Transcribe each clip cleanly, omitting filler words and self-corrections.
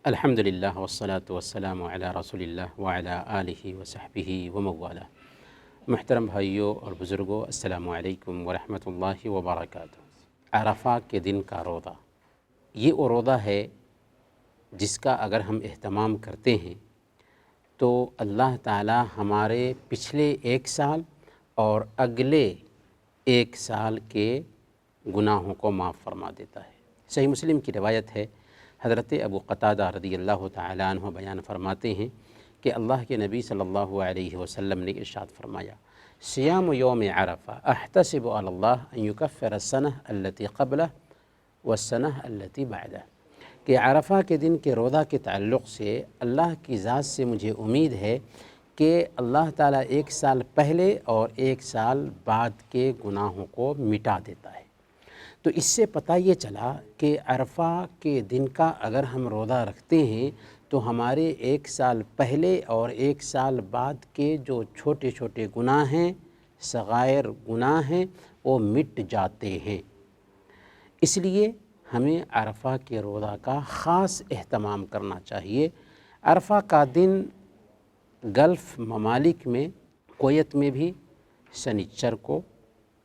الحمدللہ والصلاة والسلام علی رسول اللہ وعلی آلہ وصحبہ وموالہ۔ محترم بھائیوں اور بزرگوں، السلام علیکم ورحمۃ اللہ وبرکاتہ۔ عرفہ کے دن کا روزہ، یہ وہ روزہ ہے جس کا اگر ہم اہتمام کرتے ہیں تو اللہ تعالی ہمارے پچھلے 1 سال اور اگلے 1 سال کے گناہوں کو معاف فرما دیتا ہے۔ صحیح مسلم کی روایت ہے، حضرت ابو قتادہ رضی اللہ تعالیٰ عنہ بیان فرماتے ہیں کہ اللہ کے نبی صلی اللہ علیہ وسلم نے ارشاد فرمایا، صیام یوم عرفہ احتسب علی اللہ ان یکفر السنہ التی قبلہ والسنہ التی بعدہ، کہ عرفہ کے دن کے روزہ کے تعلق سے اللہ کی ذات سے مجھے امید ہے کہ اللہ تعالیٰ 1 سال پہلے اور 1 سال بعد کے گناہوں کو مٹا دیتا ہے۔ تو اس سے پتہ یہ چلا کہ عرفہ کے دن کا اگر ہم روزہ رکھتے ہیں تو ہمارے 1 سال پہلے اور 1 سال بعد کے جو چھوٹے چھوٹے گناہ ہیں، صغائر گناہ ہیں، وہ مٹ جاتے ہیں۔ اس لیے ہمیں عرفہ کے روزہ کا خاص اہتمام کرنا چاہیے۔ عرفہ کا دن گلف ممالک میں، کویت میں بھی سنیچر کو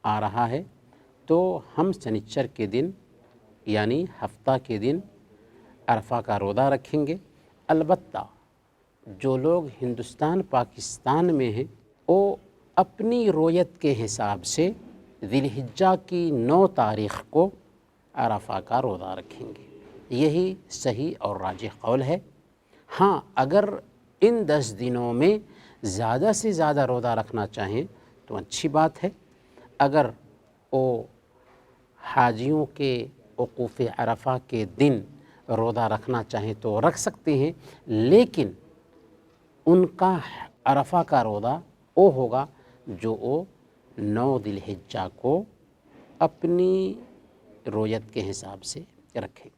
آ رہا ہے، تو ہم سنیچر کے دن یعنی ہفتہ کے دن عرفہ کا روزہ رکھیں گے۔ البتہ جو لوگ ہندوستان پاکستان میں ہیں وہ اپنی رویت کے حساب سے ذی الحجہ کی 9 تاریخ کو عرفہ کا روزہ رکھیں گے، یہی صحیح اور راجح قول ہے۔ ہاں، اگر ان 10 دنوں میں زیادہ سے زیادہ روزہ رکھنا چاہیں تو اچھی بات ہے۔ اگر وہ حاجیوں کے وقوف عرفہ کے دن روزہ رکھنا چاہیں تو رکھ سکتے ہیں، لیکن ان کا عرفہ کا روزہ وہ ہوگا جو وہ 9 ذی الحجہ کو اپنی رویت کے حساب سے رکھیں۔